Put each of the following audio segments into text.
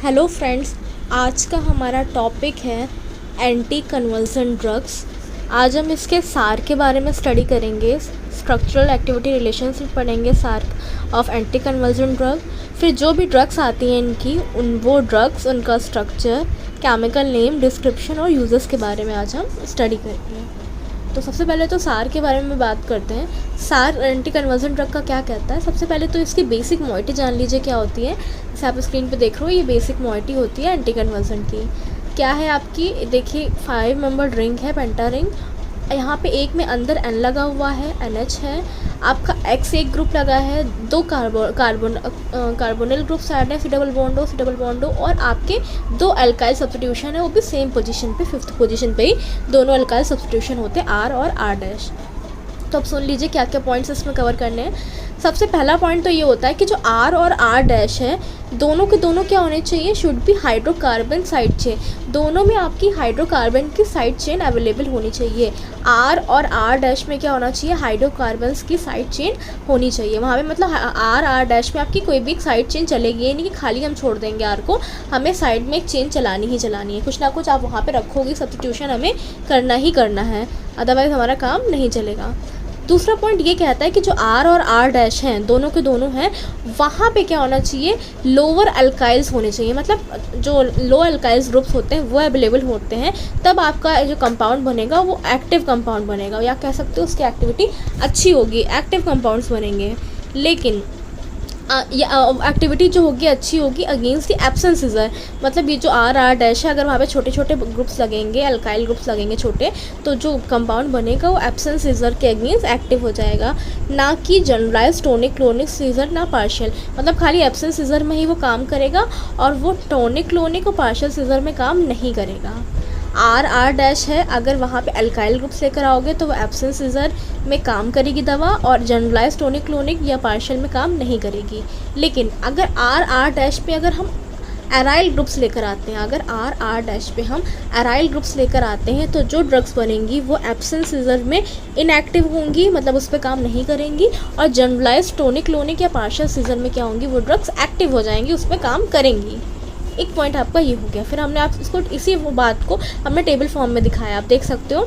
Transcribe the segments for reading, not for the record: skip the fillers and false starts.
Hello friends, आज का हमारा टॉपिक है एंटी कन्वर्सन ड्रग्स। आज हम इसके सार के बारे में स्टडी करेंगे। स्ट्रक्चरल एक्टिविटी रिलेशनशिप पढ़ेंगे सार ऑफ एंटी कन्वर्सन ड्रग। फिर जो भी ड्रग्स आती हैं इनकी वो ड्रग्स, उनका स्ट्रक्चर, केमिकल नेम, डिस्क्रिप्शन और यूजेस के बारे में आज हम स्टडी करेंगे। तो सबसे पहले तो सार के बारे में बात करते हैं। सार एंटी कन्वर्सन ड्रग का क्या कहता है। सबसे पहले तो इसकी बेसिक मोइटी जान लीजिए क्या होती है। जैसे आप स्क्रीन पे देख रहे हो, ये बेसिक मोइटी होती है एंटी कन्वर्सन की। क्या है आपकी, देखिए 5 मेंबर रिंग है, पेंटा रिंग। यहाँ पे एक में अंदर N लगा हुआ है, NH है। आपका X एक ग्रुप लगा है, 2 कार्बोनिल ग्रुप साइड है, C डबल बॉन्ड O, और आपके 2 अल्काइल सब्स्टिट्यूशन है, वो भी सेम पोजीशन पे, 5th पोजीशन पे ही दोनों अल्काइल सब्स्टिट्यूशन होते हैं, R और R'। तो अब सुन लीजिए क्या क्या पॉइंट्स इसमें कवर करने हैं। सबसे पहला पॉइंट तो ये होता है कि जो R और R' है, दोनों के दोनों क्या होने चाहिए, should be hydrocarbon side chain. दोनों में आपकी हाइड्रोकार्बन की साइड चेन अवेलेबल होनी चाहिए। R और R' में क्या होना चाहिए, हाइड्रोकार्बन्स की साइड चेन होनी चाहिए। वहाँ पे मतलब R में आपकी कोई भी साइड चेन चलेगी, ये नहीं कि खाली हम छोड़ देंगे R को, हमें साइड में एक चेन चलानी ही चलानी है। कुछ ना कुछ आप वहाँ पे रखोगे, सब्स्टिट्यूशन हमें करना ही करना है, अदरवाइज़ हमारा काम नहीं चलेगा। दूसरा पॉइंट ये कहता है कि जो R और R' हैं, दोनों के दोनों हैं, वहाँ पे क्या होना चाहिए, लोअर अल्काइल्स होने चाहिए। मतलब जो लो अल्काइल्स ग्रुप्स होते हैं वो अवेलेबल होते हैं, तब आपका जो कंपाउंड बनेगा वो एक्टिव कंपाउंड बनेगा, या कह सकते हो उसकी एक्टिविटी अच्छी होगी, एक्टिव कंपाउंड्स बनेंगे। लेकिन एक्टिविटी जो होगी अच्छी होगी अगेंस्ट द एब्सेंस सीजर। मतलब ये जो R' है, अगर वहाँ पे छोटे छोटे ग्रुप्स लगेंगे, अल्काइल ग्रुप्स लगेंगे छोटे, तो जो कंपाउंड बनेगा वो एब्सेंस सीजर के अगेंस्ट एक्टिव हो जाएगा, ना कि जनरलाइज टोनिक क्लोनिक सीजर, ना पार्शियल। मतलब खाली एब्सेंस सीजर में ही वो काम करेगा और वो टोनिक क्लोनिक और पार्शियल सीजर में काम नहीं करेगा। R' है, अगर वहाँ पे अल्काइल ग्रुप्स लेकर आओगे तो वो एब्सेंस सीजर में काम करेगी दवा, और जनरलाइज टोनिक क्लोनिक या पार्शियल में काम नहीं करेगी। लेकिन अगर R' पे अगर हम एराइल ग्रुप्स लेकर आते हैं, अगर R' पे हम एराइल ग्रुप्स लेकर आते हैं, तो जो ड्रग्स बनेंगी वो एब्सेंस सीजर में इनएक्टिव होंगी, मतलब उस पर काम नहीं करेंगी, और जनरलाइज टोनिक क्लोनिक या पार्शियल सीजर में क्या होंगी, वो ड्रग्स एक्टिव हो जाएंगी, उस पर काम करेंगी। एक पॉइंट आपका ये हो गया। फिर हमने आप इसको इसी वो बात को हमने टेबल फॉर्म में दिखाया, आप देख सकते हो।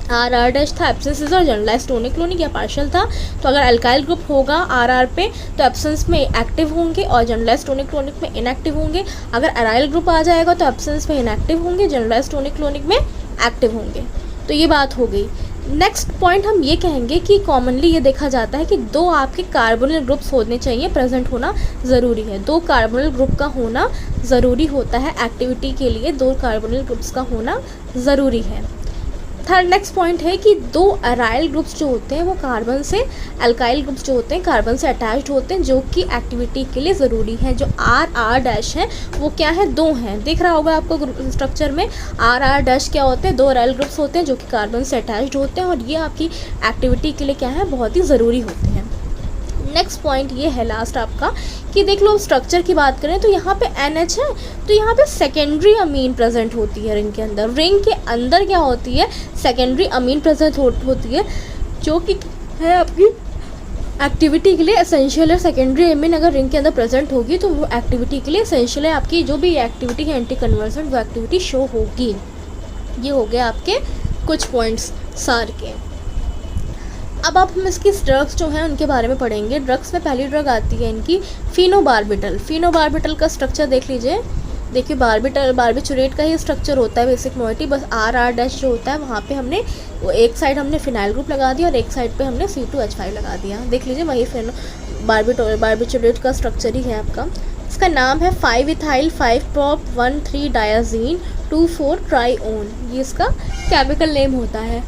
R' था, एब्सेंस सीजर और जनरलाइज टोनिक क्लोनिक या पार्शियल था। तो अगर अल्काइल ग्रुप होगा R पे तो एब्सेंस में एक्टिव होंगे और जनरलाइज टोनिक क्लोनिक में इनएक्टिव होंगे। अगर एराइल ग्रुप आ जाएगा तो एब्सेंस में इनएक्टिव होंगे, जनरलाइज टोनिक क्लोनिक में एक्टिव होंगे। तो ये बात हो गई। नेक्स्ट पॉइंट हम ये कहेंगे कि कॉमनली ये देखा जाता है कि 2 आपके कार्बोनिल ग्रुप्स होने चाहिए, प्रेजेंट होना ज़रूरी है। 2 कार्बोनिल ग्रुप का होना ज़रूरी होता है एक्टिविटी के लिए, 2 कार्बोनिल ग्रुप्स का होना ज़रूरी है। थर्ड नेक्स्ट पॉइंट है कि 2 अराइल ग्रुप्स जो होते हैं वो कार्बन से, अल्काइल ग्रुप्स जो होते हैं कार्बन से अटैच्ड होते हैं, जो कि एक्टिविटी के लिए ज़रूरी है। जो R' है वो क्या है, 2 हैं, दिख रहा होगा आपको स्ट्रक्चर में। R' क्या होते हैं, 2 अराइल ग्रुप्स होते हैं जो कि कार्बन से अटैच्ड होते हैं, और ये आपकी एक्टिविटी के लिए क्या है, बहुत ही ज़रूरी होते हैं। नेक्स्ट पॉइंट ये है लास्ट आपका कि देख लो, स्ट्रक्चर की बात करें तो यहाँ पे NH है, तो यहाँ पे सेकेंडरी अमीन प्रेजेंट होती है रिंग के अंदर। रिंग के अंदर क्या होती है, सेकेंडरी अमीन प्रेजेंट होती है, जो कि है आपकी एक्टिविटी के लिए एसेंशियल है। सेकेंडरी अमीन अगर रिंग के अंदर प्रेजेंट होगी तो वो एक्टिविटी के लिए एसेंशियल है, आपकी जो भी एक्टिविटी है एंटी कन्वर्सन वो एक्टिविटी शो होगी। ये हो गया आपके कुछ पॉइंट्स सार के। अब आप हम इसकी ड्रग्स जो हैं उनके बारे में पढ़ेंगे। ड्रग्स में पहली ड्रग आती है इनकी फिनोबार्बिटल। फिनोबार्बिटल का स्ट्रक्चर देख लीजिए। देखिए बार्बिचुरेट का ही स्ट्रक्चर होता है, बेसिक मोइटी, बस R' जो होता है वहाँ पे हमने वो एक साइड हमने फिनाइल ग्रुप लगा दिया और एक साइड पे हमने C2H5 लगा दिया। देख लीजिए वही बार्बिचुरेट का स्ट्रक्चर ही है आपका। इसका नाम है 5-इथाइल 5-prop-1,3 डायाजीन 2,4 ट्राईओन, ये इसका केमिकल नेम होता है।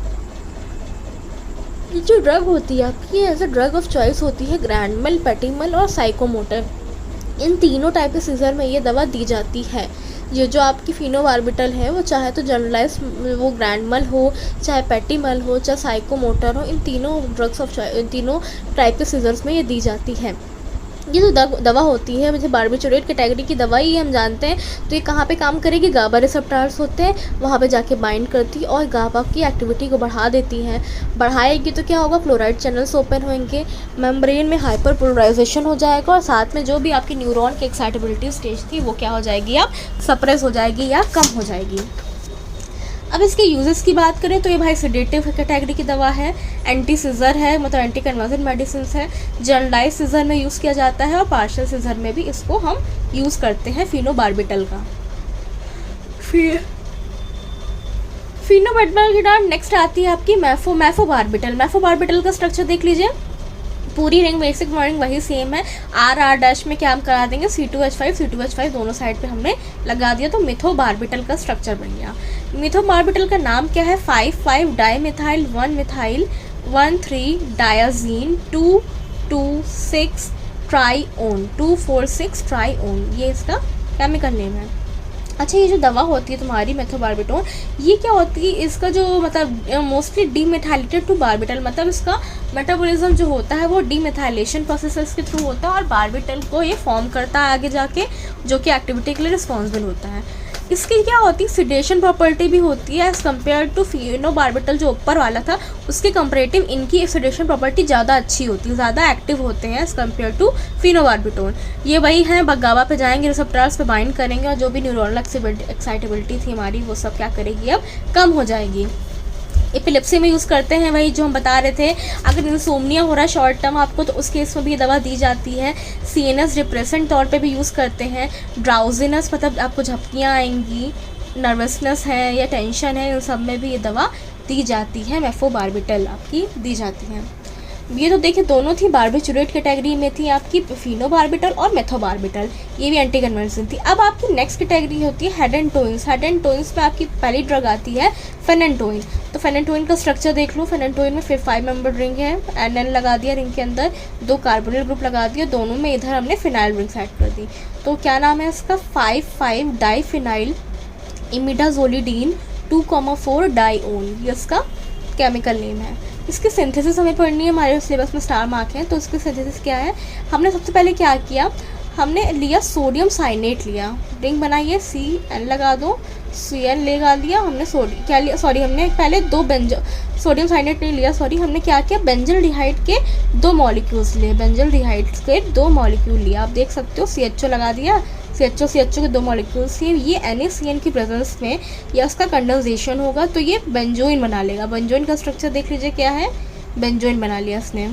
ये जो ड्रग होती है आपकी as a drug of choice होती है ग्रैंडमल, पेटिमल और साइकोमोटर। इन तीनों टाइप के सीजर में ये दवा दी जाती है। ये जो आपकी फिनोबार्बिटल है वो चाहे तो जनरलाइज वो ग्रैंडमल हो, चाहे पेटिमल हो, चाहे साइकोमोटर हो, इन तीनों ड्रग्स ऑफ चॉइस, इन तीनों टाइप के सीजर्स में ये दी जाती है। ये जो दवा होती है जैसे बार्बिचुरेट कैटेगरी की दवाई हम जानते हैं, तो ये कहाँ पे काम करेगी, गाबा रिसेप्टर्स होते हैं वहाँ पे जाके बाइंड करती है और गाबा की एक्टिविटी को बढ़ा देती हैं। बढ़ाएगी तो क्या होगा, क्लोराइड चैनल्स ओपन होंगे, मेम्ब्रेन में हाइपर पोलराइजेशन हो जाएगा और साथ में जो भी आपकी न्यूरॉन की एक्साइटेबिलिटी स्टेज थी वो क्या हो जाएगी, अब सप्रेस हो जाएगी या कम हो जाएगी। अब इसके यूजेस की बात करें तो ये भाई सेडेटिव कैटेगरी की दवा है, एंटी सीजर है, मतलब एंटी कन्वर्जन मेडिसिन है, जनरलाइज सीजर में यूज़ किया जाता है और पार्शियल सीजर में भी इसको हम यूज़ करते हैं फिनोबार्बिटल का। फिनोबार्बिटल के बाद नेक्स्ट आती है आपकी मैफोबार्बिटल। मैफोबार्बिटल का स्ट्रक्चर देख लीजिए, पूरी रिंग बेसिक मॉर्निंग वही सेम है, आर डैश में क्या हम करा देंगे, C2H5 दोनों साइड पे हमने लगा दिया तो मिथोबार्बिटल का स्ट्रक्चर बन गया। मिथोबार्बिटल का नाम क्या है, 5,5 डाईमिथाइल 1-मिथाइल 1,3 डायाजीन 2,2,6 ट्राईओन 2,4,6 ट्राईओन, ये इसका केमिकल नेम है। अच्छा, ये जो दवा होती है तुम्हारी मेथोबार्बिटोन, ये क्या होती है, इसका जो मतलब मोस्टली डीमेथाइलेटेड टू बार्बिटल, मतलब इसका मेटाबॉलिज्म जो होता है वो डीमेथाइलेशन प्रोसेसेस के थ्रू होता है और बार्बिटल को ये फॉर्म करता है आगे जाके, जो कि एक्टिविटी के लिए रिस्पॉन्सिबल होता है। इसकी क्या होती है, सिडेशन प्रॉपर्टी भी होती है एज़ कम्पेयर टू फिनोबार्बिटल जो ऊपर वाला था, उसके कंपैरेटिव इनकी सिडेशन प्रॉपर्टी ज़्यादा अच्छी होती है, ज़्यादा एक्टिव होते हैं एज़ कम्पेयर टू फिनोबार्बिटोन। ये वही हैं, गाबा पे जाएंगे, रिसेप्टर्स पे बाइंड करेंगे और जो भी न्यूरोनल एक्साइटेबिलिटी थी हमारी वो सब क्या करेगी, अब कम हो जाएगी। एपिलेप्सी में यूज़ करते हैं, वही जो हम बता रहे थे, अगर इंसोम्निया हो रहा है शॉर्ट टर्म आपको तो उस केस में भी ये दवा दी जाती है। CNS डिप्रेसेंट तौर पे भी यूज़ करते हैं। ड्राउजीनेस मतलब आपको झपकियाँ आएंगी, नर्वसनेस है या टेंशन है, इन सब में भी ये दवा दी जाती है, मैफोबार्बिटल आपकी दी जाती है। ये तो देखिए दोनों थी बार्बिचुरेट कैटेगरी में थी आपकी फिनोबार्बिटल और मेथोबार्बिटल, ये भी एंटी कन्वर्सन थी। अब आपकी नेक्स्ट कैटेगरी होती है हेड एंड टोइंस। हेड एंड टोइंस में आपकी पहली ड्रग आती है फेनेंटोइन। तो फेनेंटोइन का स्ट्रक्चर देख लो, फेनेंटोइन में फिर 5 मेंबर रिंग है, NN लगा दिया रिंग के अंदर, 2 कार्बोनिल ग्रुप लगा दिया, दोनों में इधर हमने फिनाइल रिंग सेट कर दी। तो क्या नाम है इसका, 5,5 डाईफिनाइल इमिडाजोलिडीन 2,4 डाईओन, ये इसका केमिकल नेम है। इसकी सिंथेसिस हमें पढ़नी है, हमारे सिलेबस में स्टार मार्क है, तो इसकी सिंथेसिस क्या है, हमने सबसे पहले क्या किया, हमने लिया सोडियम साइनेट लिया, रिंग बनाइए, CN लगा दो, CN लगा लिया हमने, क्या लिया, सॉरी हमने पहले 2 सोडियम साइनेट नहीं लिया, सॉरी हमने क्या किया, बेंजल्डिहाइड के 2 मॉलिक्यूल्स लिए, बेंजल्डिहाइड के 2 मॉलिक्यूल लिया, आप देख सकते हो, CHO लगा दिया, CHO के 2 मॉलिक्यूल्स हैं, ये NaCN की प्रेजेंस में या उसका कंडेंसेशन होगा तो ये बेंजोइन बना लेगा। बेंजोइन का स्ट्रक्चर देख लीजिए क्या है, बेंजोइन बना लिया इसने,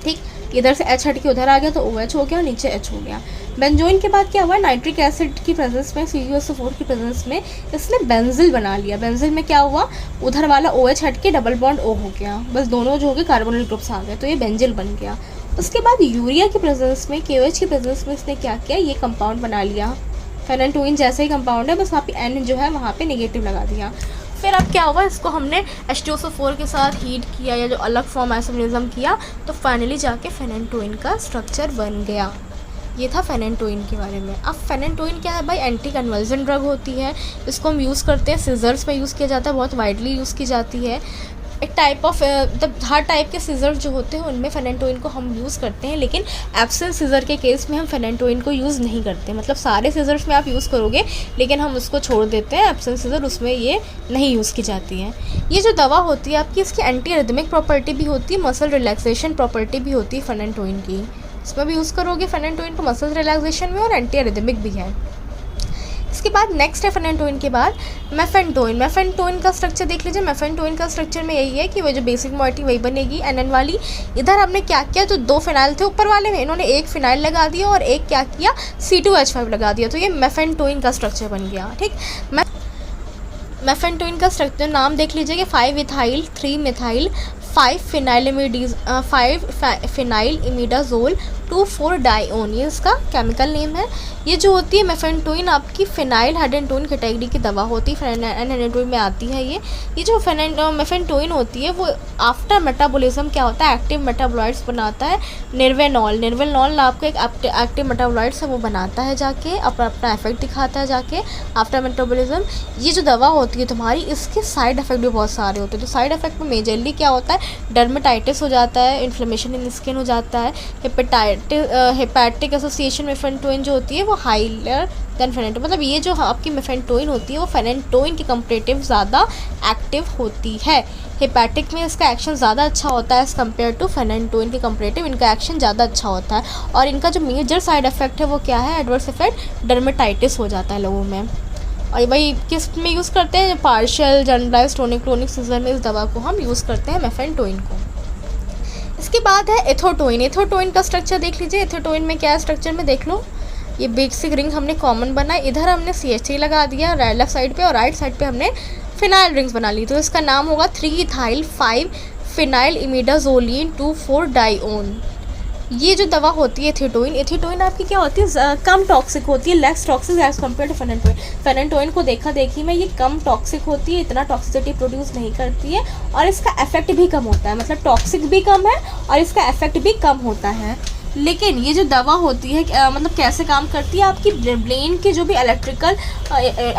ठीक, इधर से H हट के उधर आ गया तो OH हो गया, नीचे H हो गया। बेंजोइन के बाद क्या हुआ, नाइट्रिक एसिड की प्रेजेंस में, CuSO4 की प्रेजेंस में इसने बेंजिल बना लिया। बेंजिल में क्या हुआ, उधर वाला OH हट के डबल बॉन्ड O हो गया, बस दोनों जो हो गए कार्बोनिल ग्रुप्स आ गए, तो ये बेंजिल बन गया। उसके बाद यूरिया की प्रेजेंस में, KOH की प्रेजेंस में इसने क्या किया, ये कंपाउंड बना लिया, फेनेंटोइन जैसा ही कंपाउंड है, बस वहाँ पे N जो है वहाँ पे नेगेटिव लगा दिया। फिर अब क्या हुआ, इसको हमने H2SO4 के साथ हीट किया या जो अलग फॉर्म आइसोमरिज्म किया तो फाइनली जाके फेनेंटोइन का स्ट्रक्चर बन गया। ये था फेनेंटोइन के बारे में। अब फेनेंटोइन क्या है भाई, एंटी कन्वर्जन ड्रग होती है, इसको हम यूज़ करते हैं, सीजर्स पे यूज़ किया जाता है, बहुत वाइडली यूज़ की जाती है। एक टाइप ऑफ मतलब हर टाइप के सीजर्स जो होते हैं उनमें फेनेंटोइन को हम यूज़ करते हैं, लेकिन एब्सेंट सीजर के केस में हम फेनेंटोइन को यूज़ नहीं करते। मतलब सारे सीजर्स में आप यूज़ करोगे लेकिन हम उसको छोड़ देते हैं, एब्सेंट सीजर उसमें ये नहीं यूज़ की जाती है। ये जो दवा होती है आपकी, इसकी एंटी रिदमिक प्रॉपर्टी भी होती है, मसल रिलैक्सेशन प्रॉपर्टी भी होती है फेनेंटोइन की, इसमें भी यूज़ करोगे फेनेंटोइन को मसल रिलैक्सेशन में, और एंटी रिदमिक भी है। इसके बाद नेक्स्ट है फेनेंटोइन के बाद मेफेंटोइन। मेफेंटोइन का स्ट्रक्चर देख लीजिए, मेफेंटोइन का स्ट्रक्चर में यही है कि वो जो बेसिक मॉइटी वही बनेगी NN वाली। इधर हमने क्या किया, तो 2 फिनाइल थे ऊपर वाले में, इन्होंने 1 फिनाइल लगा दिया और एक क्या किया, C2H5 लगा दिया, तो ये मेफेंटोइन का स्ट्रक्चर बन गया। ठीक, मेफेंटोइन का स्ट्रक्चर नाम देख लीजिए कि 5 इथाइल 3 मिथाइल 5 फिनाइल इमिडाजोल 2,4 डाईओन, ये इसका केमिकल नेम है। ये जो होती है मेफेंटोइन आपकी फिनाइल हेडेंटोइन कैटेगरी की दवा होती है, हेडेंटोइन में आती है। ये जो मेफेंटोइन होती है वो आफ्टर मेटाबॉलिज्म क्या होता है, एक्टिव मेटाबॉलाइट्स बनाता है, निर्वेनॉल आपको एक एक्टिव मेटाबॉलाइट्स है वो बनाता है, जाके अपना इफेक्ट दिखाता है जाके आफ्टर मेटाबॉलिज्म। ये जो दवा होती है तुम्हारी, इसके साइड इफेक्ट भी बहुत सारे होते हैं। तो साइड इफेक्ट में मेजरली क्या होता है, डर्मेटाइटिस हो जाता है, इन्फ्लेमेशन इन स्किन हो जाता है, हेपेटिक एसोसिएशन मेफेनटोइन जो होती है वो हाइयर देन फेनेंटोइन, मतलब ये जो आपकी मेफेनटोइन होती है वो फेनेंटोइन की कंपेरेटिव ज़्यादा एक्टिव होती है। हेपेटिक में इसका एक्शन ज़्यादा अच्छा होता है एज़ कम्पेयर टू फेनेंटोइन के कंपेरेटिव, इनका एक्शन ज़्यादा अच्छा होता है। और इनका जो मेजर साइड इफ़ेक्ट है वो क्या है, एडवर्स इफेक्ट डर्मेटाइटिस हो जाता है लोगों में। और भाई किस में यूज़ करते हैं, partial generalized tonic clonic seizure में इस दवा को हम यूज़ करते हैं मेफेनटोइन को। इसके बाद है एथोटोइन। एथोटोइन का स्ट्रक्चर देख लीजिए, एथोटोइन में क्या है स्ट्रक्चर में देख लो, ये बेसिक रिंग हमने कॉमन बनाई, इधर हमने CH3 लगा दिया लेफ्ट साइड पे और राइट साइड पे हमने फिनाइल रिंग्स बना ली। तो इसका नाम होगा 3-ethyl 5-phenyl imidazolene 2,4-dione। ये जो दवा होती है एथेटोइन, एथेटोइन आपकी क्या होती है, कम टॉक्सिक होती है, less toxic as compared to phenytoin. Phenytoin को देखा देखी में ये कम टॉक्सिक होती है, इतना टॉक्सिसिटी प्रोड्यूस नहीं करती है और इसका इफेक्ट भी कम होता है, मतलब टॉक्सिक भी कम है और इसका इफेक्ट भी कम होता है। लेकिन ये जो दवा होती है मतलब कैसे काम करती है, आपकी ब्रेन की जो भी इलेक्ट्रिकल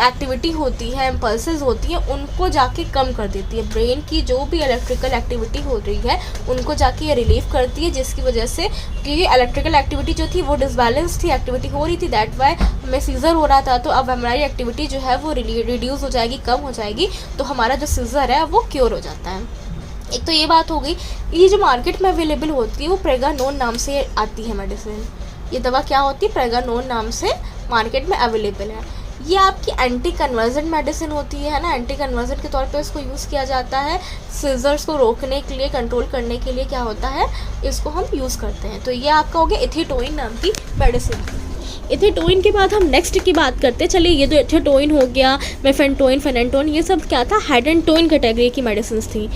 एक्टिविटी होती है, इम्पल्सेस होती हैं, उनको जाके कम कर देती है। ब्रेन की जो भी इलेक्ट्रिकल एक्टिविटी हो रही है उनको जाके ये रिलीव करती है, जिसकी वजह से क्योंकि इलेक्ट्रिकल एक्टिविटी जो थी वो डिसबैलेंस थी, एक्टिविटी हो रही थी, दैट वाई हमें सीजर हो रहा था। तो अब हमारी एक्टिविटी जो है वो रिड्यूस हो जाएगी, कम हो जाएगी, तो हमारा जो सीजर है वो क्योर हो जाता है। एक तो ये बात हो गई। ये जो मार्केट में अवेलेबल होती है वो प्रेगानोन नाम से आती है मेडिसिन। ये दवा क्या होती है, प्रेगानोन नाम से मार्केट में अवेलेबल है। ये आपकी एंटी कन्वर्जेंट मेडिसिन होती है ना, एंटी कन्वर्जेंट के तौर पे इसको यूज़ किया जाता है, सीजर्स को रोकने के लिए, कंट्रोल करने के लिए क्या होता है, इसको हम यूज़ करते हैं। तो ये आपका हो गया एथेटोइन नाम की मेडिसिन। एथेटोइन के बाद हम नेक्स्ट की बात करते हैं। चलिए, ये तो एथेटोइन हो गया, मेफेनटोइन, फेनेंटोइन, ये सब क्या था, हेडेंटोइन कैटेगरी की मेडिसिन थी।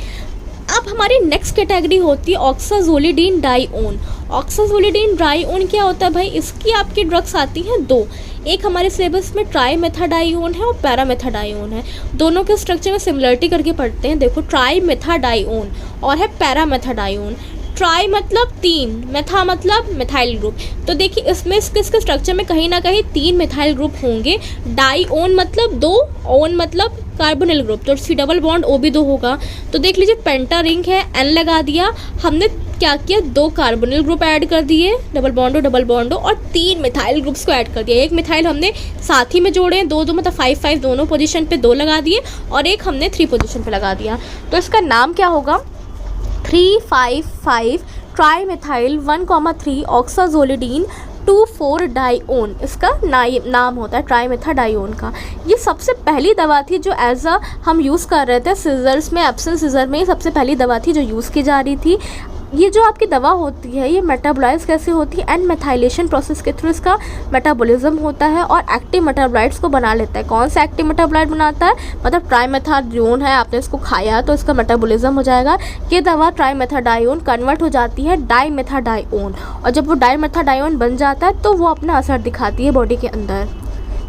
अब हमारी नेक्स्ट कैटेगरी होती है ऑक्साजोलिडीन डाइओन। ऑक्साजोलिडीन डाइओन क्या होता है भाई, इसकी आपकी ड्रग्स आती हैं दो, एक हमारे सिलेबस में ट्राईमेथाडाइओन है और पैरामेथाडाइओन है। दोनों के स्ट्रक्चर में सिमिलरिटी करके पढ़ते हैं। देखो, ट्राईमेथाडाइओन और है पैरामेथाडाइओन। ट्राई मतलब 3, मेथा मतलब मिथाइल ग्रुप। तो देखिए इसमें इसके स्ट्रक्चर में कहीं ना कहीं 3 मिथाइल ग्रुप होंगे। डाइओन मतलब 2, ओन मतलब कार्बोनिल ग्रुप, तो सी डबल बॉन्ड O भी 2 होगा। तो देख लीजिए पेंटा रिंग है, N लगा दिया, हमने क्या किया, 2 कार्बोनिल ग्रुप ऐड कर दिए, डबल बॉन्डो, और 3 मिथाइल ग्रुप्स को ऐड कर दिया। एक मिथाइल हमने साथ ही में जोड़े, 2 मतलब 5 दोनों पोजीशन पे 2 लगा दिए और एक हमने 3 पोजीशन पे लगा दिया। तो इसका नाम क्या होगा, 3,5,5 ट्राईमेथाइल 1,3 ऑक्साजोलिडीन 2,4-डाइओन इसका नाम होता है, ट्राईमेथाडाइओन का। ये सबसे पहली दवा थी जो एज अ हम यूज़ कर रहे थे सीजर्स में, एब्सेंट सीजर में, सबसे पहली दवा थी जो यूज़ की जा रही थी। ये जो आपकी दवा होती है ये मेटाबोलाइज कैसे होती है, एन मेथाइलेशन प्रोसेस के थ्रू इसका मेटाबॉलिज्म होता है और एक्टिव मेटाबोलाइट्स को बना लेता है। कौन सा एक्टिव मेटाबोलाइट बनाता है, मतलब ट्राईमेथाडाइओन है, आपने इसको खाया तो इसका मेटाबॉलिज्म हो जाएगा। ये दवा ट्राईमेथाडाइओन कन्वर्ट हो जाती है डाईमेथाडाइओन, और जब वो डाईमेथाडाइओन बन जाता है तो वो अपना असर दिखाती है बॉडी के अंदर।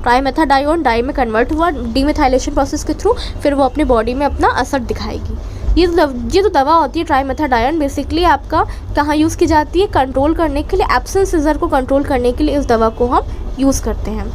ट्राईमेथाडाइओन डाई में कन्वर्ट हुआ डीमेथाइलेशन प्रोसेस के थ्रू, फिर वो अपनी बॉडी में अपना असर दिखाएगी। ये जो दवा होती है ट्राईमेथाडाइओन बेसिकली आपका कहाँ यूज़ की जाती है, कंट्रोल करने के लिए, एब्सेंट सीजर को कंट्रोल करने के लिए इस दवा को हम यूज़ करते हैं,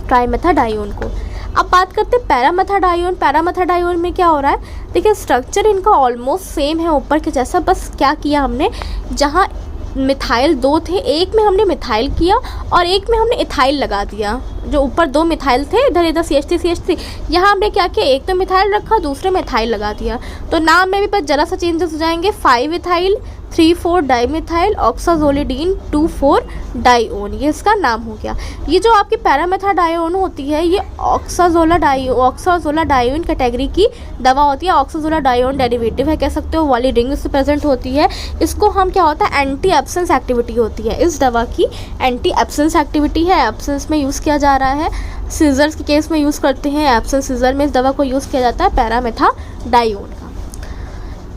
ट्राईमेथाडाइओन को। अब बात करते हैं पैरामेथाडाइओन। पैरामेथाडाइओन में क्या हो रहा है, देखिए स्ट्रक्चर इनका ऑलमोस्ट सेम है ऊपर के जैसा, बस क्या किया हमने, जहाँ मिथाइल 2 थे, एक में हमने मिथाइल किया और एक में हमने इथाइल लगा दिया। जो ऊपर 2 मिथाइल थे, इधर इधर CH3 यहाँ हमने क्या किया, एक तो मिथाइल रखा, दूसरे में इथाइल लगा दिया। तो नाम में भी बस जरा सा चेंजेस हो जाएंगे, 5-ethyl 3,4-डाइमिथाइल ऑक्साजोलिडीन 2,4-डाइओन, ये इसका नाम हो गया। ये जो आपकी पैरामेथाडाइओन होती है ये ऑक्साजोलाडाइओन कैटेगरी की दवा होती है। ऑक्साजोलाडाइओन डेरिवेटिव है कह सकते हो, वाली रिंग से प्रेजेंट होती है। इसको हम क्या होता है, एंटी एब्सेंस एक्टिविटी होती है, इस दवा की एंटी एब्सेंस एक्टिविटी है, एब्सेंस में यूज़ किया जा रहा है। सीजर्स के केस में यूज़ करते हैं, एब्सेंस सीजर में इस दवा को यूज़ किया जाता है पैरामेथाडाइओन का।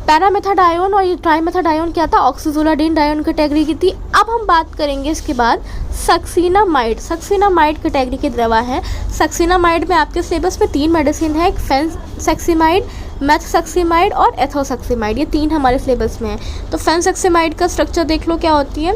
पैरामेथाडाइओन और ये ट्राईमेथाडाइओन क्या था, ऑक्साजोलाडीन डाइओन कैटेगरी की थी। अब हम बात करेंगे इसके बाद सक्सिनामाइड। सक्सिनामाइड कैटेगरी की दवा है। सक्सिनामाइड में आपके सिलेबस में 3 मेडिसिन है, एक फेंसेक्सिमाइड, मेथसेक्सिमाइड और एथोसेक्सिमाइड, ये 3 हमारे सिलेबस में है। तो फेंसेक्सिमाइड का स्ट्रक्चर देख लो क्या होती है,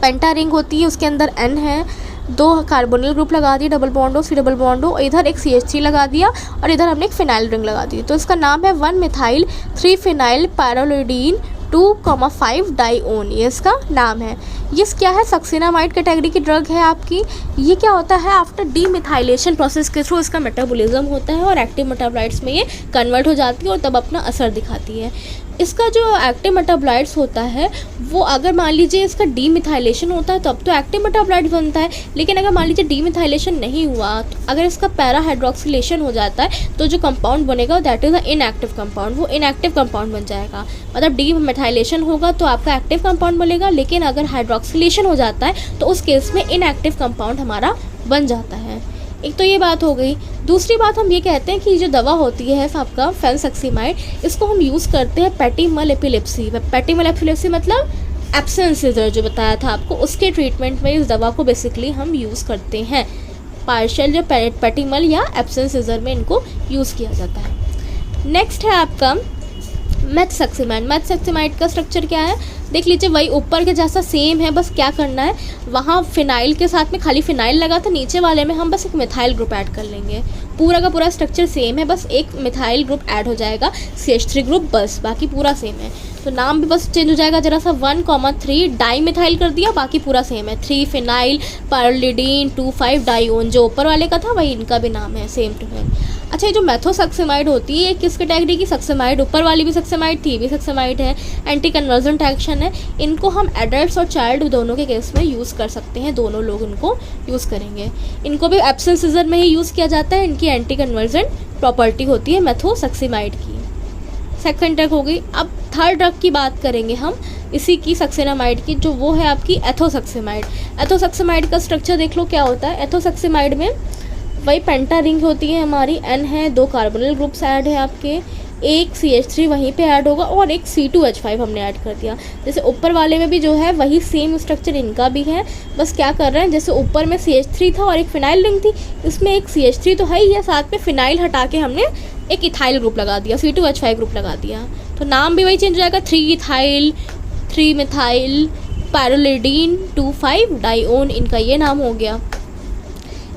पेंटा रिंग होती है, उसके अंदर N है, 2 कार्बोनिल ग्रुप लगा दिए, डबल बॉन्डो सी डबल बॉन्डो, इधर एक CH3 लगा दिया और इधर हमने एक फिनाइल रिंग लगा दी। तो इसका नाम है 1-methyl 3-phenyl pyrrolidine 2,5 डाइओन, ये इसका नाम है। ये क्या है, सक्सिनामाइड कैटेगरी की ड्रग है आपकी। ये क्या होता है, आफ्टर डीमिथाइलेशन प्रोसेस के थ्रू इसका मेटाबॉलिज्म होता है और एक्टिव मेटाबोलाइट्स में ये कन्वर्ट हो जाती है और तब अपना असर दिखाती है। इसका जो एक्टिव मेटाबोलाइट्स होता है वो अगर मान लीजिए इसका डीमिथाइलेशन होता है तब तो एक्टिव मेटाबोलाइट बनता है, लेकिन अगर मान लीजिए डीमिथाइलेशन नहीं हुआ तो अगर इसका पैरा हाइड्रोक्सिलेशन हो जाता है तो जो कंपाउंड बनेगा that is a inactive compound, वो इनएक्टिव कंपाउंड बन जाएगा। मतलब डीमिथाइलेशन होगा तो आपका एक्टिव कंपाउंड बनेगा, लेकिन अगर हाइड्रोक्सिलेशन हो जाता है तो उस केस में इनएक्टिव कंपाउंड हमारा बन जाता है। एक तो ये बात हो गई। दूसरी बात हम ये कहते हैं कि जो दवा होती है आपका फेनसेक्सिमाइड, इसको हम यूज़ करते हैं पैटीमल एपिलेप्सी। पैटीमल एपिलेप्सी मतलब एब्सेंस सीजर जो बताया था आपको, उसके ट्रीटमेंट में इस दवा को बेसिकली हम यूज़ करते हैं। पार्शियल जो पैटीमल या एब्सेंस सीजर में इनको यूज़ किया जाता है। नेक्स्ट है आपका मेथसेक्सिमाइड। मेथसेक्सिमाइड का स्ट्रक्चर क्या है, देख लीजिए वही ऊपर के जैसा सेम है, बस क्या करना है, वहाँ फिनाइल के साथ में खाली फिनाइल लगा था, नीचे वाले में हम बस एक मिथाइल ग्रुप ऐड कर लेंगे। पूरा का पूरा स्ट्रक्चर सेम है, बस एक मिथाइल ग्रुप ऐड हो जाएगा, CH3 ग्रुप, बस बाकी पूरा सेम है। तो नाम भी बस चेंज हो जाएगा जरा सा, 1,3 डाई मिथाइल कर दिया, बाकी पूरा सेम है। 3 फिनाइल पायरोलिडीन 2,5 डाइओन, जो ऊपर वाले का था वही इनका भी नाम है, सेम टू सेम। अच्छा, ये जो मेथोसेक्सिमाइड होती है ये किस कैटेगरी की, सक्सिमाइड, ऊपर वाली भी सक्सिमाइड थी, भी सक्सिमाइड है, एंटी कन्वर्जेंट एक्शन है। इनको हम एडल्ट्स और चाइल्ड दोनों के केस में यूज़ कर सकते हैं, दोनों लोग इनको यूज़ करेंगे। इनको भी एब्सेंस सीजर में ही यूज़ किया जाता है, इनकी एंटी कन्वर्जेंट प्रॉपर्टी होती है मेथोसेक्सिमाइड की। सेकंड ड्रग हो गई। अब थर्ड ड्रग की बात करेंगे हम इसी की, सक्सिनामाइड की, जो वो है आपकी एथोसेक्सिमाइड। एथोसेक्सिमाइड का स्ट्रक्चर देख लो क्या होता है। एथोसेक्सिमाइड में वही पेंटा रिंग होती है हमारी, N है, 2 कार्बोनिल ग्रुप्स ऐड है आपके, एक CH3 वहीं पे ऐड होगा और एक C2H5 हमने ऐड कर दिया। जैसे ऊपर वाले में भी जो है वही सेम स्ट्रक्चर इनका भी है, बस क्या कर रहे हैं, जैसे ऊपर में CH3 था और एक फिनाइल रिंग थी, इसमें एक CH3 तो है ही है, साथ में फिनाइल हटा के हमने एक इथाइल ग्रुप लगा दिया, C2H5 ग्रुप लगा दिया। तो नाम भी वही चेंज हो जाएगा, 3 इथाइल 3 मिथाइल पायरोलिडीन 2,5 डाइओन, इनका ये नाम हो गया।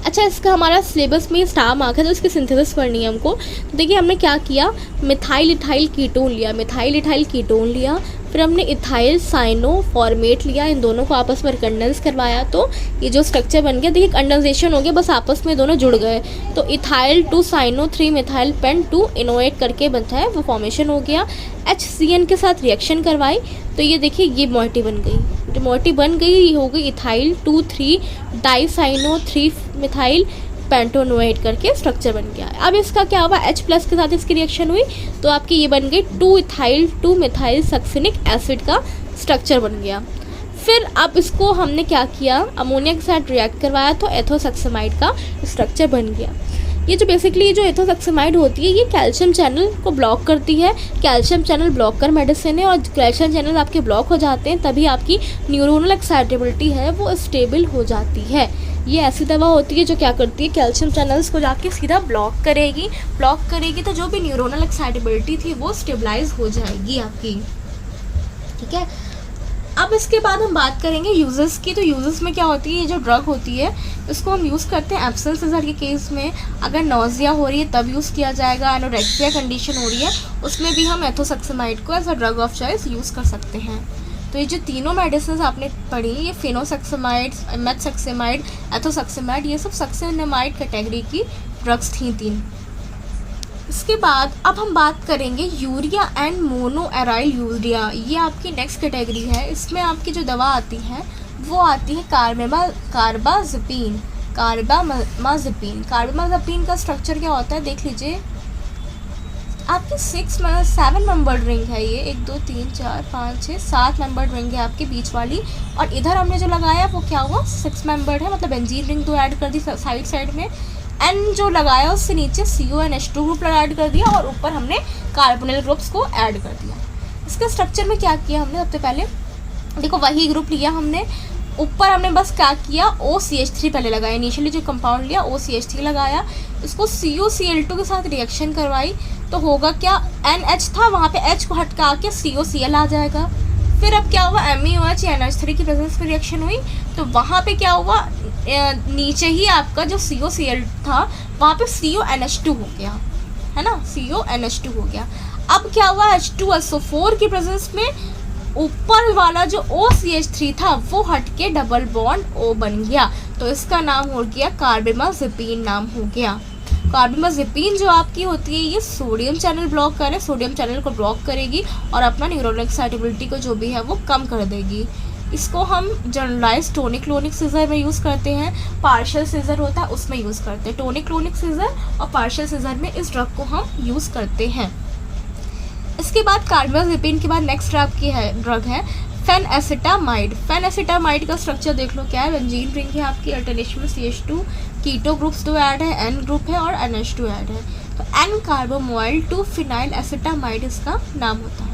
अच्छा, इसका हमारा सिलेबस में स्टार मार्क है तो इसकी सिंथेसिस करनी है हमको। तो देखिए हमने क्या किया, मिथाइल इथाइल कीटोन लिया, मिथाइल इथाइल कीटोन लिया, फिर हमने इथाइल साइनो फॉर्मेट लिया, इन दोनों को आपस में कंडेंस करवाया तो ये जो स्ट्रक्चर बन गया, देखिए कंडेंसेशन हो गया, बस आपस में दोनों जुड़ गए। तो इथाइल 2 साइनो 3 मिथाइल पेन 2 इनोएट करके बनता है, वो फॉर्मेशन हो गया। HCN के साथ रिएक्शन करवाई तो ये देखिए ये मोइटी बन गई, जो मोइटी बन गई ये हो गई इथाइल 2,3 डाइसाइनो 3 मिथाइल पेंटोनोएट करके स्ट्रक्चर बन गया। अब इसका क्या हुआ, H+ के साथ इसकी रिएक्शन हुई तो आपकी ये बन गई 2 इथाइल 2 मिथाइल सक्सिनिक एसिड का स्ट्रक्चर बन गया। फिर अब इसको हमने क्या किया, अमोनिया के साथ रिएक्ट करवाया तो एथोसेक्सिमाइड का स्ट्रक्चर बन गया। ये जो बेसिकली जो एथोसेक्सिमाइड होती है ये कैल्शियम चैनल को ब्लॉक करती है, कैल्शियम चैनल ब्लॉकर मेडिसिन है, और कैल्शियम चैनल आपके ब्लॉक हो जाते हैं तभी आपकी न्यूरोनल एक्साइटेबिलिटी है वो स्टेबल हो जाती है। ये ऐसी दवा होती है जो क्या करती है, कैल्शियम चैनल्स को जाके सीधा ब्लॉक करेगी तो जो भी न्यूरोनल एक्साइटेबिलिटी थी वो स्टेबलाइज हो जाएगी आपकी, ठीक है। अब इसके बाद हम बात करेंगे यूजेस की। तो यूजेस में क्या होती है, ये जो ड्रग होती है इसको हम यूज़ करते हैं एब्सेंस सीजर के केस में, अगर नोजिया हो रही है तब यूज़ किया जाएगा, एनोरेक्सिया कंडीशन हो रही है उसमें भी हम एथोसेक्सिमाइड को as a drug of choice use कर सकते हैं। तो ये जो तीनों मेडिसिन आपने पढ़ी, ये फेनोसेक्सिमाइड, मेथसेक्सिमाइड, एथोसेक्सिमाइड, ये सब सक्सिनामाइड कैटेगरी की ड्रग्स थी 3। इसके बाद अब हम बात करेंगे यूरिया एंड मोनोएराइल यूरिया, ये आपकी नेक्स्ट कैटेगरी है। इसमें आपकी जो दवा आती है वो आती है कार्बामाज़ेपिन। कार्बामाज़ेपिन का स्ट्रक्चर क्या होता है, देख लीजिए आपकी 7 मेंबर्ड रिंग है ये, 1 2 3 4 5 6 7 मेंबर्ड रिंग है आपकी बीच वाली, और इधर हमने जो लगाया वो क्या हुआ 6 मेंबर्ड है, मतलब बेंजीन रिंग 2 ऐड कर दी साइड में, N जो लगाया उससे नीचे CONH2 ग्रुप ऐड कर दिया और ऊपर हमने कार्बोनिल ग्रुप्स को ऐड कर दिया। इसके स्ट्रक्चर में क्या किया हमने, सबसे पहले देखो वही ग्रुप लिया हमने, ऊपर हमने बस क्या किया OCH3 पहले लगाया, इनिशियली जो कंपाउंड लिया OCH3 लगाया, इसको CuCl2 के साथ रिएक्शन करवाई तो होगा क्या, NH था वहाँ पे H को हटा के COCl आ जाएगा। फिर अब क्या हुआ, MeOH या NH3 की प्रेजेंस में रिएक्शन हुई तो वहाँ पे क्या हुआ, नीचे ही आपका जो COCl था वहाँ पे CONH2 हो गया, है ना, CONH2 हो गया। अब क्या हुआ, H2SO4 की प्रेजेंस में ऊपर वाला जो OCH3 था वो हट के डबल बॉन्ड O बन गया, तो इसका नाम हो गया कार्बामेज़ेपिन नाम हो गया। कार्बामेज़ेपिन जो आपकी होती है ये सोडियम चैनल ब्लॉक करे, सोडियम चैनल को ब्लॉक करेगी और अपना न्यूरल एक्साइटेबिलिटी को जो भी है वो कम कर देगी। इसको हम जनरलाइज टोनिक क्लोनिक सीजर में यूज़ करते हैं, पार्शियल सीजर होता है उसमें यूज़ करते हैं। टोनिक क्लोनिक सीजर और पार्शियल सीजर में इस ड्रग को हम यूज़ करते हैं। इसके बाद कार्बामेज़ेपिन के बाद नेक्स्ट ड्रग है फेनएसिटामाइड। फेनएसिटामाइड का स्ट्रक्चर देख लो क्या है, बेंजीन रिंग है आपकी, अल्टरनेशन में CH2, कीटो ग्रुप्स 2 ऐड है, N ग्रुप है और NH2 ऐड है, तो N कार्बोमोइल 2 फिनाइल एसिटामाइड इसका नाम होता है।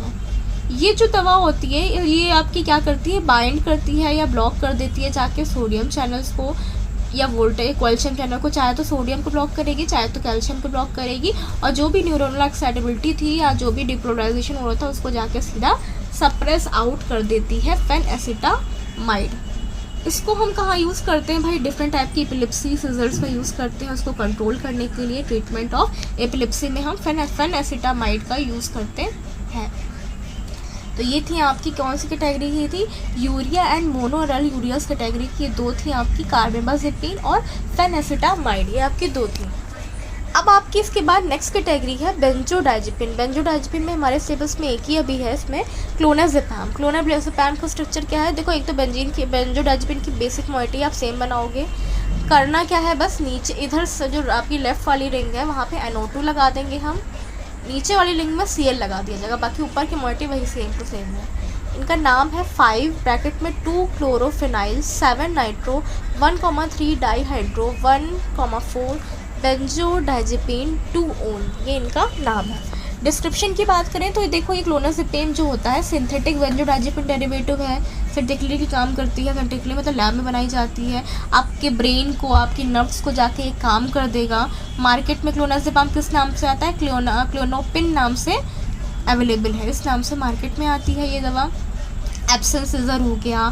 ये जो दवा होती है ये आपकी क्या करती है, बाइंड करती है या ब्लॉक कर देती है जाके सोडियम चैनल्स को या वोल्टेज कैल्शियम चैनल को, चाहे तो सोडियम को ब्लॉक करेगी चाहे तो कैल्शियम को ब्लॉक करेगी, और जो भी न्यूरोनल एक्साइटेबिलिटी थी या जो भी डिपोलराइजेशन हो रहा था उसको जाके सीधा सप्रेस आउट कर देती है फेनएसिटामाइड। इसको हम कहाँ यूज़ करते हैं भाई, डिफरेंट टाइप की एपिलेप्सी सीजर्स में यूज़ करते हैं, उसको कंट्रोल करने के लिए ट्रीटमेंट ऑफ एपिलेप्सी में हम फेनएसिटामाइड का यूज़ करते हैं। तो ये थी आपकी कौन सी कैटेगरी की थी, यूरिया एंड मोनोरल यूरियास कैटेगरी की दो थी आपकी, कार्बामेज़ेपिन और फेनएसिटामाइड, ये आपकी दो थी। अब आपकी इसके बाद नेक्स्ट कैटेगरी है बेंजोडाइजेपिन। बेंजोडाइजेपिन में हमारे सिलेबस में एक ही अभी है इसमें क्लोनाज़ेपैम। क्लोनाज़ेपैम का स्ट्रक्चर क्या है, देखो एक तो बेंजोडाइजेपिन की बेसिक मॉइटी आप सेम बनाओगे। करना क्या है, बस नीचे इधर से जो आपकी लेफ्ट वाली रिंग है वहाँ पे NO2 लगा देंगे हम, नीचे वाली लिंक में Cl लगा दिया जाएगा, बाकी ऊपर की मॉइटी वही सेम टू सेम है। इनका नाम है 5 ब्रैकेट में 2 chlorophenyl 7 nitro 1,3 dihydro 1,4 benzodiazepine 2 own, ये इनका नाम है। डिस्क्रिप्शन की बात करें तो ये देखो, ये क्लोनाज़ेपैम जो होता है सिंथेटिक बेंजोडाइजेपिन डेरिवेटिव है, सिंथेटिकली की काम करती है, सिंथेटिकली मतलब लैब में बनाई जाती है, आपके ब्रेन को आपकी नर्व्स को जाके एक काम कर देगा। मार्केट में क्लोनाज़ेपैम किस नाम से आता है, क्लोनोपिन नाम से अवेलेबल है, इस नाम से मार्केट में आती है ये दवा। एब्सेंट सीजर हो गया,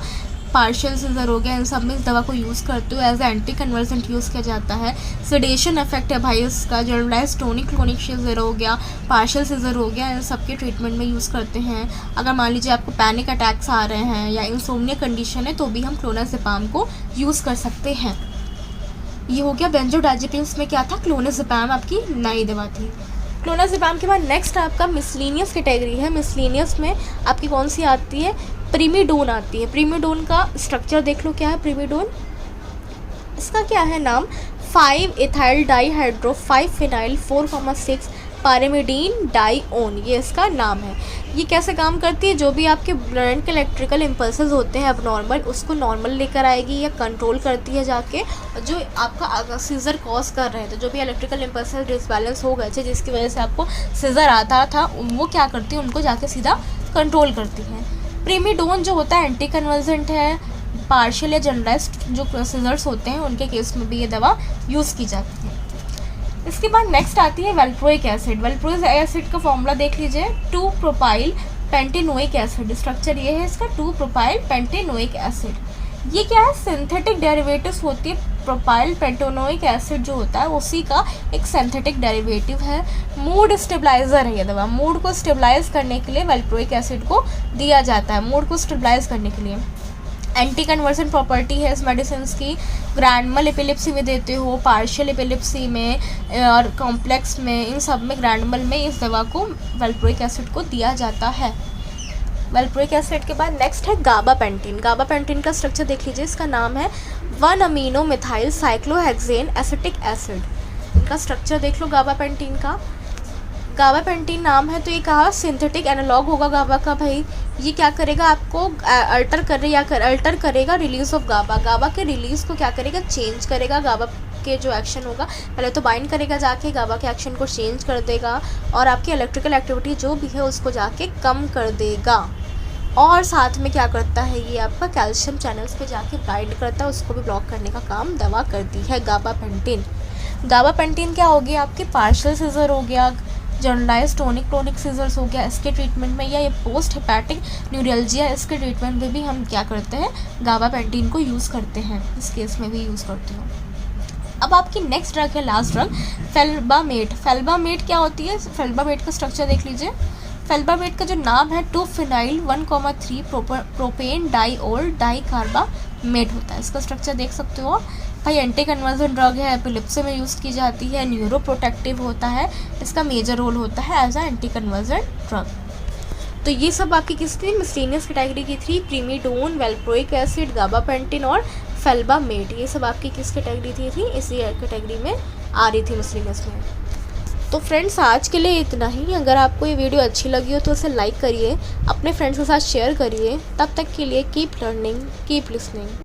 पार्शियल सीजर हो गया, इन सब में इस दवा को यूज़ करते हो एज एंटी कन्वर्जेंट यूज़ किया जाता है। सेडेशन इफेक्ट है भाई इसका, जनरलाइज टोनिक क्लोनिक सीजर हो गया, पार्शियल सीजर हो गया, इन सब के ट्रीटमेंट में यूज़ करते हैं। अगर मान लीजिए आपको पैनिक अटैक्स आ रहे हैं या इंसोम्निया कंडीशन है तो भी हम क्लोनाज़ेपैम को यूज़ कर सकते हैं। ये हो गया बेंजोडाइजेपिन में क्या था, क्लोनाज़ेपैम आपकी नई दवा थी। क्लोनाज़ेपैम के बाद नेक्स्ट आपका मिसलिनियस कैटेगरी है। मिसलिनियस में आपकी कौन सी आती है, प्रीमिडोन आती है। प्रीमिडोन का स्ट्रक्चर देख लो क्या है, प्रीमिडोन इसका क्या है नाम, 5 इथाइल डाईहाइड्रो 5 फिनाइल 4,6 पायरिमिडीन डाईओन, ये इसका नाम है। ये कैसे काम करती है, जो भी आपके ब्रेन के इलेक्ट्रिकल इम्पल्सेस होते हैं अबनॉर्मल, उसको नॉर्मल लेकर आएगी या कंट्रोल करती है जाके, जो आपका सीजर कॉज कर रहे थे, जो भी इलेक्ट्रिकल इम्पल्सेस डिसबैलेंस हो गए थे जिसकी वजह से आपको सीजर आता था, वो क्या करती है, उनको जाके सीधा कंट्रोल करती है। प्रीमिडोन जो होता है एंटी कन्वर्जेंट है, पार्शियल या जनरलाइज्ड जो सीजर्स होते हैं उनके केस में भी ये दवा यूज़ की जाती है। इसके बाद नेक्स्ट आती है वेल्प्रोइक एसिड। वेल्प्रोइक एसिड का फॉर्मूला देख लीजिए, 2 प्रोपाइल पेंटेनोइक एसिड, स्ट्रक्चर ये है इसका 2 प्रोपाइल पेंटेनोइक एसिड। ये क्या है, सिंथेटिक डेरिवेटिव्स होती है, प्रोपाइल पेंटेनोइक एसिड जो होता है उसी का एक सिंथेटिक डेरिवेटिव है। मूड स्टेबलाइजर है ये दवा, मूड को स्टेबलाइज करने के लिए वेल्प्रोइक एसिड को दिया जाता है, मूड को स्टेबलाइज करने के लिए। एंटी कन्वर्जेंट प्रॉपर्टी है इस मेडिसिन की, ग्रैंडमल एपिलेप्सी में देते हो, पार्शियल एपिलेप्सी में और कॉम्प्लेक्स में, इन सब में ग्रैंडमल में इस दवा को वेल्प्रोइक एसिड को दिया जाता है। वेल्प्रोइक एसिड के बाद नेक्स्ट है गाबापेंटिन। गाबापेंटिन का स्ट्रक्चर देख लीजिए, इसका नाम है 1 amino methyl cyclohexane acetic acid. इनका स्ट्रक्चर देख लो गाबापेंटिन का, गाबापेंटिन नाम है तो ये कहा सिंथेटिक एनालॉग होगा गाबा का भाई। ये क्या करेगा, आपको अल्टर करेगा रिलीज ऑफ गाबा, गाबा के रिलीज को क्या करेगा, चेंज करेगा। गाबा के जो एक्शन होगा पहले तो बाइंड करेगा जाके, गाबा के एक्शन को चेंज कर देगा और आपकी इलेक्ट्रिकल एक्टिविटी जो भी है उसको जाके कम कर देगा। और साथ में क्या करता है, ये आपका कैल्शियम चैनल्स पे जाके बाइंड करता है, उसको भी ब्लॉक करने का काम दवा करती है गाबापेंटिन। गाबापेंटिन क्या होगी, आपकी पार्शियल सीजर हो गया, जनरलाइज टोनिक क्लोनिक सीजर्स हो गया, इसके ट्रीटमेंट में, या ये पोस्ट हेपेटिक न्यूरल्जिया, इसके ट्रीटमेंट में भी हम क्या करते हैं, गाबापेंटिन को यूज़ करते हैं, इस केस में भी यूज़ करते हो। अब आपकी नेक्स्ट ड्रग है, लास्ट ड्रग फेल्बामेट। फेल्बामेट क्या होती है, फेल्बामेट का स्ट्रक्चर देख लीजिए, फेल्बामेट का जो नाम है 2-फिनाइल 1,3 प्रोपेन डाइओल डाइकार्बामेट होता है। इसका स्ट्रक्चर देख सकते हो भाई। एंटी कन्वर्जन ड्रग है, एपिलेप्सी में यूज़ की जाती है, न्यूरो प्रोटेक्टिव होता है, इसका मेजर रोल होता है as a anti convulsion drug. तो ये सब आपकी किस थी, मिसलेनियस कैटेगरी की थी। प्रीमिडोन, वेल्प्रोइक एसिड, गाबापेंटिन और फेल्बामेट, ये सब आपकी किस कैटेगरी थी, इसी कैटेगरी में आ रही थी मिसलेनियस में। तो फ्रेंड्स आज के लिए इतना ही। अगर आपको ये वीडियो अच्छी लगी हो तो उसे लाइक करिए, अपने फ्रेंड्स के साथ शेयर करिए। तब तक के लिए कीप लर्निंग, कीप लिसनिंग।